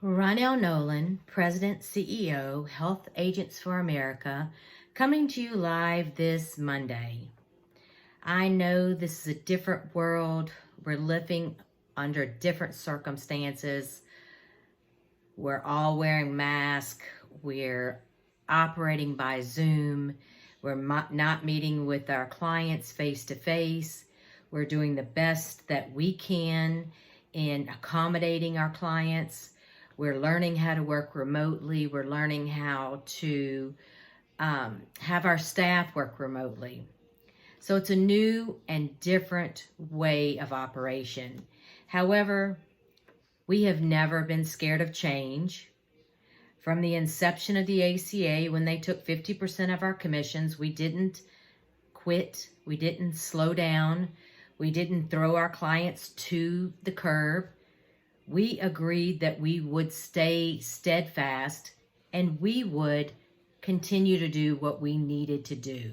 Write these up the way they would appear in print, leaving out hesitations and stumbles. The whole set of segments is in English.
Ronell Nolan, President, CEO, Health Agents for America, coming to you live this Monday. I know this is a different world. We're living under different circumstances. We're all wearing masks. We're operating by Zoom. We're not meeting with our clients face to face. We're doing the best that we can in accommodating our clients. We're learning how to work remotely. We're learning how to have our staff work remotely. So it's a new and different way of operation. However, we have never been scared of change. From the inception of the ACA, when they took 50% of our commissions, we didn't quit. We didn't slow down. We didn't throw our clients to the curb. We agreed that we would stay steadfast and we would continue to do what we needed to do.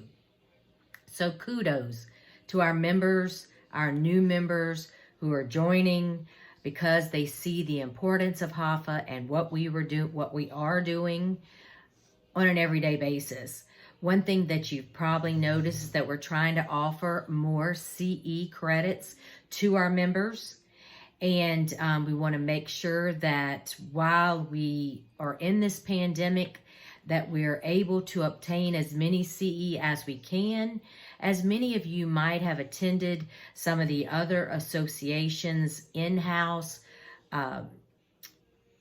So kudos to our members, our new members who are joining because they see the importance of HAFA and what we are doing on an everyday basis. One thing that you've probably noticed is that we're trying to offer more CE credits to our members. And we want to make sure that while we are in this pandemic, that we're able to obtain as many CE as we can. As many of you might have attended some of the other associations in-house,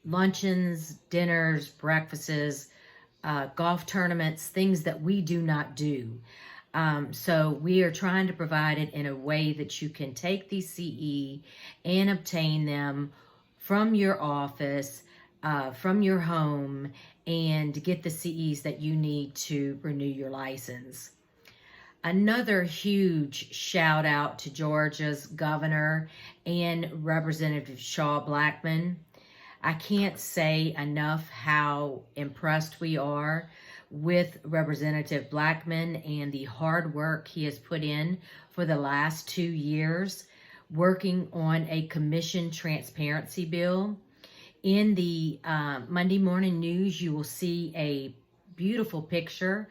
luncheons, dinners, breakfasts, golf tournaments, things that we do not do. So we are trying to provide it in a way that you can take these CE and obtain them from your office, from your home, and get the CEs that you need to renew your license. Another huge shout out to Georgia's governor and Representative Shaw Blackman. I can't say enough how impressed we are with Representative Blackman and the hard work he has put in for the last 2 years, working on a commission transparency bill. In the Monday Morning News, you will see a beautiful picture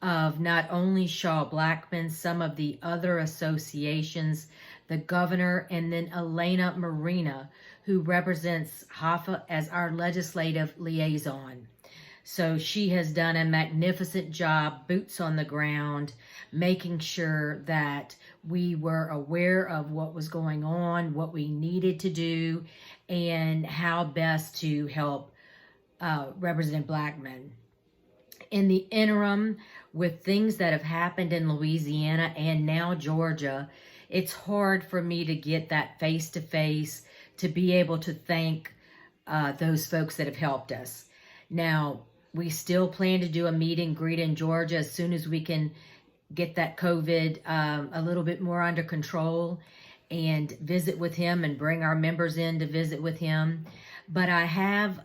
of not only Shaw Blackman, some of the other associations, the governor, and then Elena Marina, who represents HAFA as our legislative liaison. So she has done a magnificent job, boots on the ground, making sure that we were aware of what was going on, what we needed to do, and how best to help Representative Blackman. In the interim, with things that have happened in Louisiana and now Georgia, it's hard for me to get that face-to-face to be able to thank those folks that have helped us. Now, we still plan to do a meet and greet in Georgia as soon as we can get that COVID a little bit more under control and visit with him and bring our members in to visit with him. But I have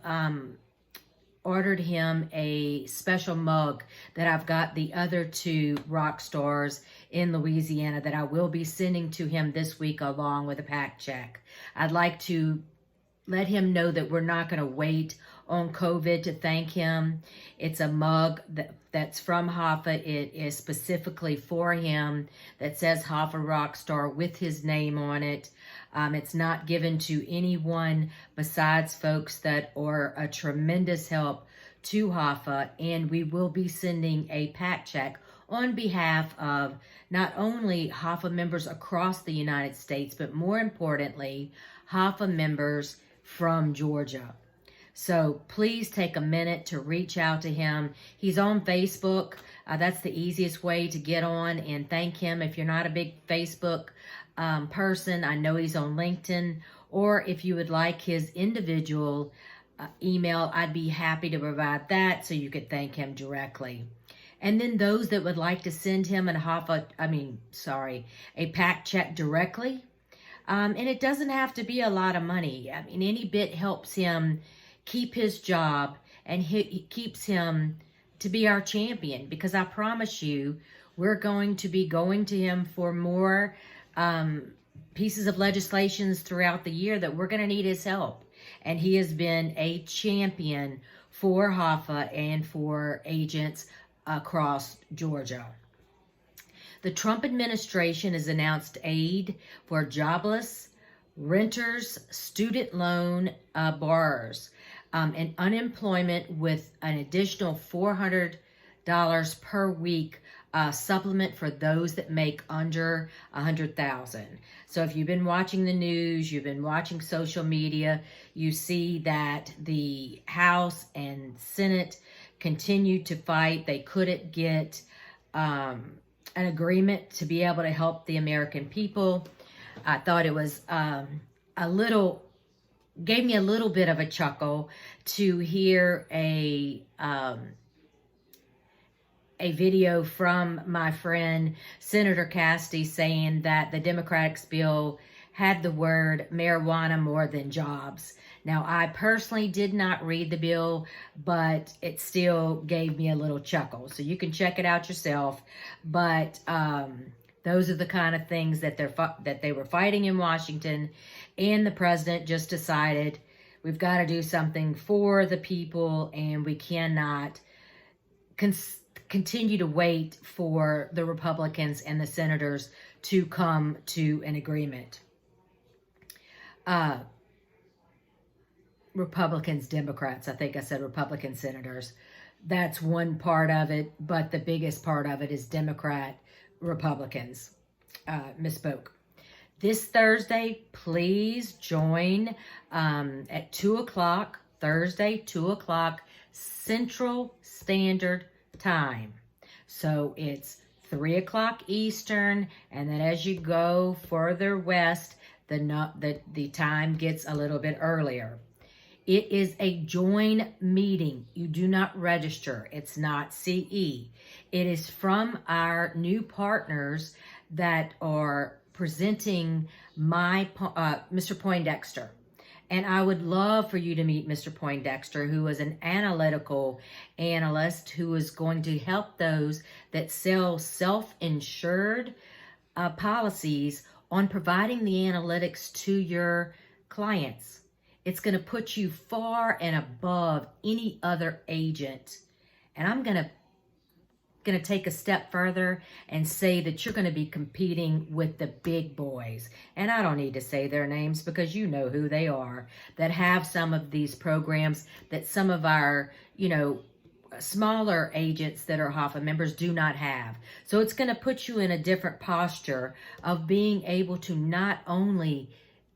ordered him a special mug that I've got the other 2 rock stars in Louisiana that I will be sending to him this week along with a pack check. I'd like to let him know that we're not going to wait on COVID to thank him. It's a mug that's from HAFA. It is specifically for him that says HAFA Rockstar with his name on it. It's not given to anyone besides folks that are a tremendous help to HAFA, and we will be sending a pack check on behalf of not only HAFA members across the United States, but more importantly, HAFA members from Georgia. So please take a minute to reach out to him. He's on Facebook. That's the easiest way to get on and thank him. If you're not a big Facebook person, I know he's on LinkedIn. Or if you would like his individual email, I'd be happy to provide that so you could thank him directly. And then those that would like to send him a pack check directly. And it doesn't have to be a lot of money. I mean, any bit helps him keep his job and he keeps him to be our champion, because I promise you, we're going to be going to him for more pieces of legislations throughout the year that we're going to need his help. and he has been a champion for HAFA and for agents across Georgia. The Trump administration has announced aid for jobless, renters, student loan borrowers, and unemployment with an additional $400 per week supplement for those that make under $100,000. So if you've been watching the news, you've been watching social media, you see that the House and Senate continued to fight. They couldn't get an agreement to be able to help the American people. I thought it was gave me a little bit of a chuckle to hear a video from my friend Senator Cassidy saying that the Democratic bill had the word marijuana more than jobs. Now, I personally did not read the bill, but it still gave me a little chuckle. So you can check it out yourself. But those are the kind of things that they were fighting in Washington, and the president just decided we've got to do something for the people, and we cannot continue to wait for the Republicans and the senators to come to an agreement. Republicans, Democrats, I think I said Republican senators. That's one part of it, but the biggest part of it is Democrat Republicans. Misspoke. This Thursday, please join at 2 o'clock, Thursday, 2 o'clock, Central Standard Time. So it's 3 o'clock Eastern, and then as you go further west, the time gets a little bit earlier. It is a join meeting. You do not register. It's not CE. It is from our new partners that are presenting Mr. Poindexter. And I would love for you to meet Mr. Poindexter, who is an analytical analyst who is going to help those that sell self-insured policies on providing the analytics to your clients. It's going to put you far and above any other agent. And I'm going to take a step further and say that you're going to be competing with the big boys. And I don't need to say their names because you know who they are, that have some of these programs that some of our, smaller agents that are HAFA members do not have. So it's going to put you in a different posture of being able to not only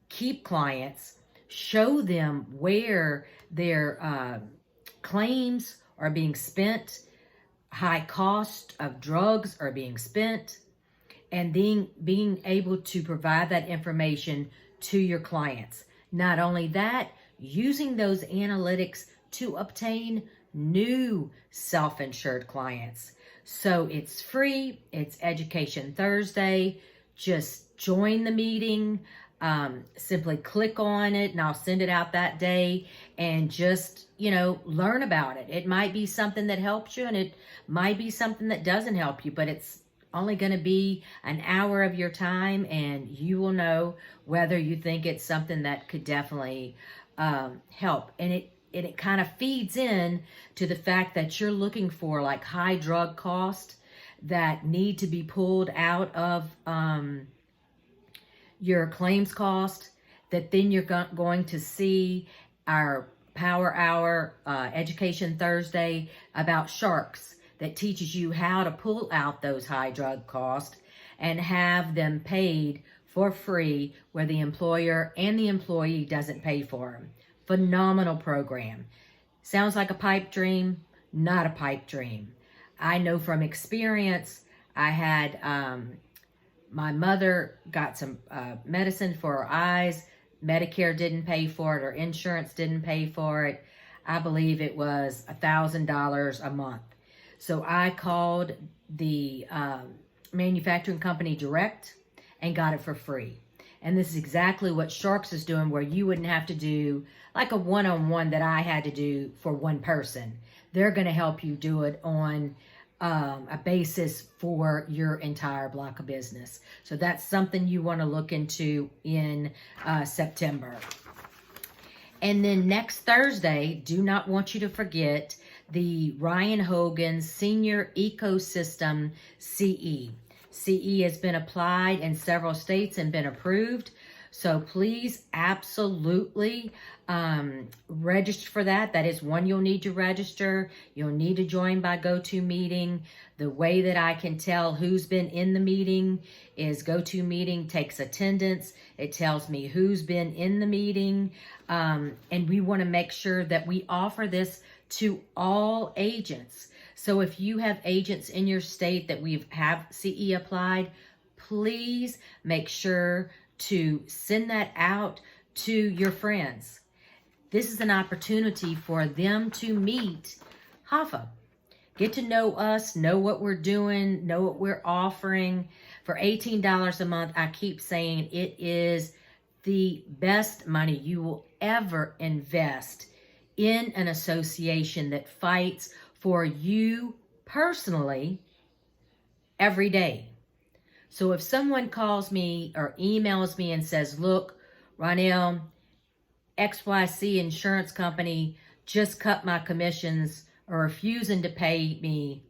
keep clients, show them where their claims are being spent, high cost of drugs are being spent, and being able to provide that information to your clients. Not only that, using those analytics to obtain new self-insured clients. So it's free. It's Education Thursday. Just join the meeting. Simply click on it and I'll send it out that day, and just, learn about it. It might be something that helps you, and it might be something that doesn't help you, but it's only going to be an hour of your time, and you will know whether you think it's something that could definitely help. And it kind of feeds in to the fact that you're looking for like high drug costs that need to be pulled out of your claims cost, that then you're going to see our Power Hour Education Thursday about sharks that teaches you how to pull out those high drug costs and have them paid for free where the employer and the employee doesn't pay for them. Phenomenal program. Sounds like a pipe dream? Not a pipe dream. I know from experience, I had my mother got some medicine for her eyes. Medicare didn't pay for it, or insurance didn't pay for it. I believe it was $1,000 a month. So I called the manufacturing company direct and got it for free. And this is exactly what Sharks is doing, where you wouldn't have to do like a one-on-one that I had to do for one person. They're going to help you do it on a basis for your entire block of business. So that's something you want to look into in September. And then next Thursday, do not want you to forget the Ryan Hogan Senior Ecosystem CE. CE has been applied in several states and been approved. So please absolutely register for that. That is one you'll need to register. You'll need to join by GoToMeeting. The way that I can tell who's been in the meeting is GoToMeeting takes attendance. It tells me who's been in the meeting. And we want to make sure that we offer this to all agents. So if you have agents in your state that have CE applied, please make sure to send that out to your friends. This is an opportunity for them to meet HAFA. Get to know us, know what we're doing, know what we're offering. For $18 a month, I keep saying it is the best money you will ever invest in an association that fights for you personally every day. So if someone calls me or emails me and says, look, Ronell, XYZ insurance company just cut my commissions or refusing to pay me,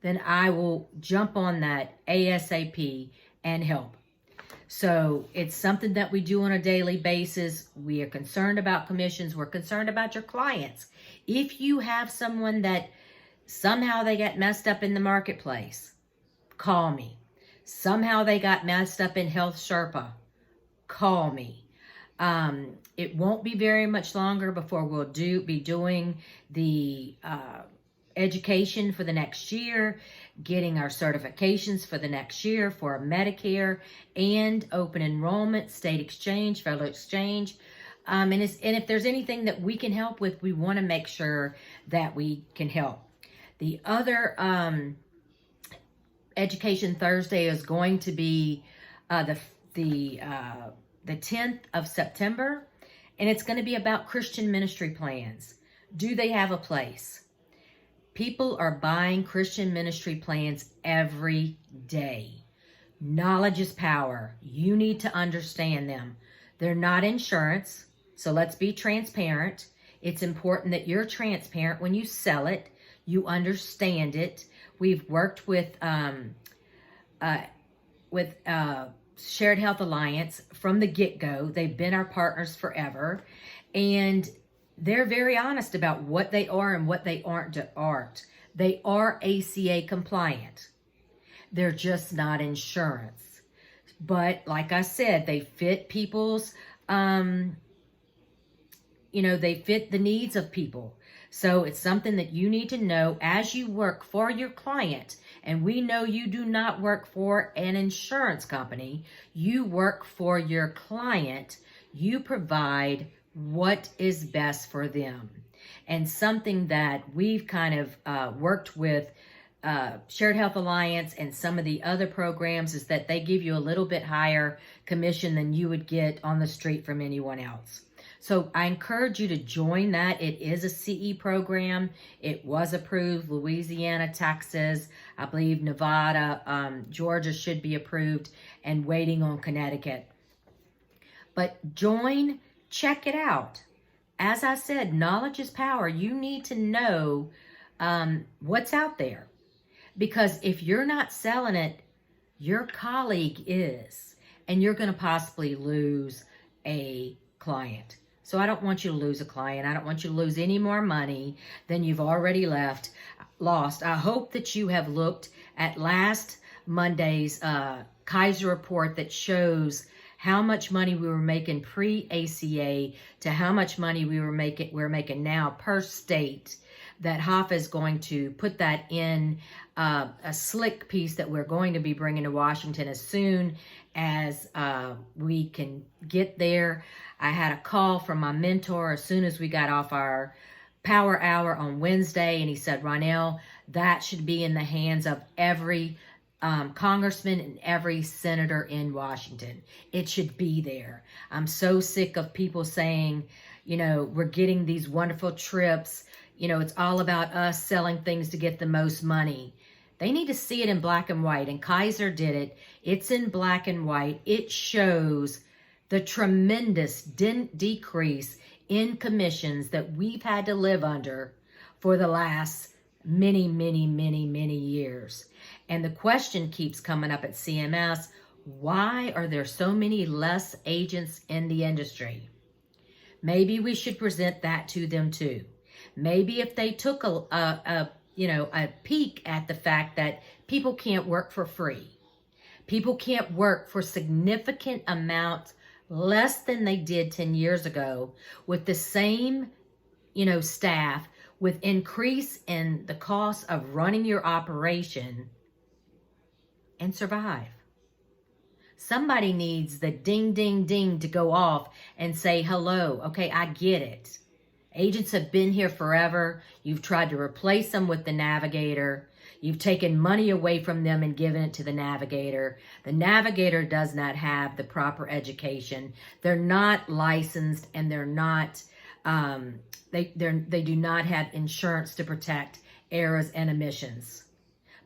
then I will jump on that ASAP and help. So it's something that we do on a daily basis. We are concerned about commissions. We're concerned about your clients. If you have someone that somehow they got messed up in the marketplace, call me. Somehow they got messed up in Health Sherpa, call me. It won't be very much longer before we'll be doing the education for the next year, getting our certifications for the next year for Medicare and open enrollment, state exchange, federal exchange. And if there's anything that we can help with, we want to make sure that we can help. The other Education Thursday is going to be the 10th of September, and it's going to be about Christian ministry plans. Do they have a place? People are buying Christian ministry plans every day. Knowledge is power. You need to understand them. They're not insurance, so let's be transparent. It's important that you're transparent when you sell it. You understand it. We've worked with Shared Health Alliance from the get-go. They've been our partners forever, and they're very honest about what they are and what they aren't. They are ACA compliant. They're just not insurance. But like I said, they fit people's, they fit the needs of people. So it's something that you need to know as you work for your client. And we know you do not work for an insurance company. You work for your client. You provide what is best for them. And something that we've kind of worked with Shared Health Alliance and some of the other programs is that they give you a little bit higher commission than you would get on the street from anyone else. So I encourage you to join that. It is a CE program. It was approved. Louisiana, Texas, I believe Nevada, Georgia should be approved, and waiting on Connecticut. But join, check it out. As I said, knowledge is power. You need to know what's out there. Because if you're not selling it, your colleague is. And you're going to possibly lose a client. So I don't want you to lose a client. I don't want you to lose any more money than you've already lost. I hope that you have looked at last Monday's Kaiser report that shows how much money we were making pre-ACA to how much money we're making now per state. That HAFA is going to put that in a slick piece that we're going to be bringing to Washington as soon as we can get there. I had a call from my mentor as soon as we got off our power hour on Wednesday, and he said, Ronell, that should be in the hands of every congressman and every senator in Washington. It should be there. I'm so sick of people saying, we're getting these wonderful trips. It's all about us selling things to get the most money. They need to see it in black and white, and Kaiser did it. It's in black and white. It shows the tremendous decrease in commissions that we've had to live under for the last many, many, many, many years. And the question keeps coming up at CMS, why are there so many less agents in the industry? Maybe we should present that to them too. Maybe if they took a peek at the fact that people can't work for free. People can't work for significant amounts less than they did 10 years ago with the same, staff, with increase in the cost of running your operation, and survive. Somebody needs the ding, ding, ding to go off and say, hello, okay, I get it. Agents have been here forever. You've tried to replace them with the navigator. You've taken money away from them and given it to the navigator. The navigator does not have the proper education. They're not licensed, and they're not, they do not have insurance to protect errors and emissions.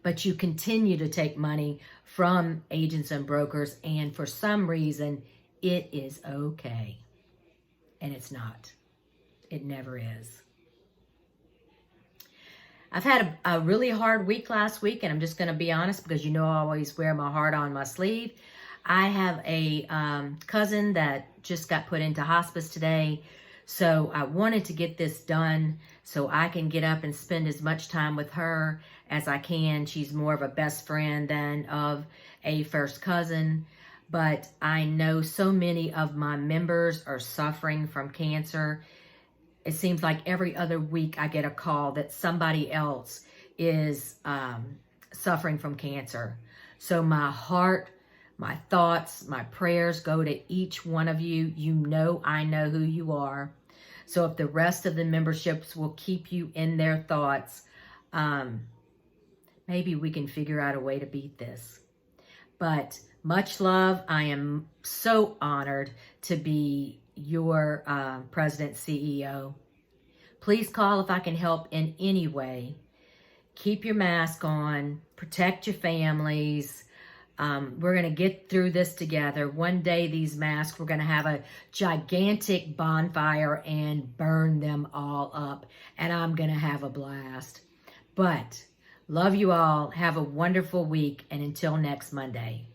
But you continue to take money from agents and brokers, and for some reason, it is okay. And it's not. It never is. I've had a really hard week last week, and I'm just going to be honest because I always wear my heart on my sleeve. I have a cousin that just got put into hospice today, so I wanted to get this done so I can get up and spend as much time with her as I can. She's more of a best friend than of a first cousin, but I know so many of my members are suffering from cancer. It seems like every other week I get a call that somebody else is suffering from cancer. So my heart, my thoughts, my prayers go to each one of you. I know who you are. So if the rest of the memberships will keep you in their thoughts, maybe we can figure out a way to beat this. But much love. I am so honored to be your president, CEO. Please call if I can help in any way. Keep your mask on. Protect your families. We're going to get through this together. One day, these masks, we're going to have a gigantic bonfire and burn them all up. And I'm going to have a blast. But love you all. Have a wonderful week. And until next Monday.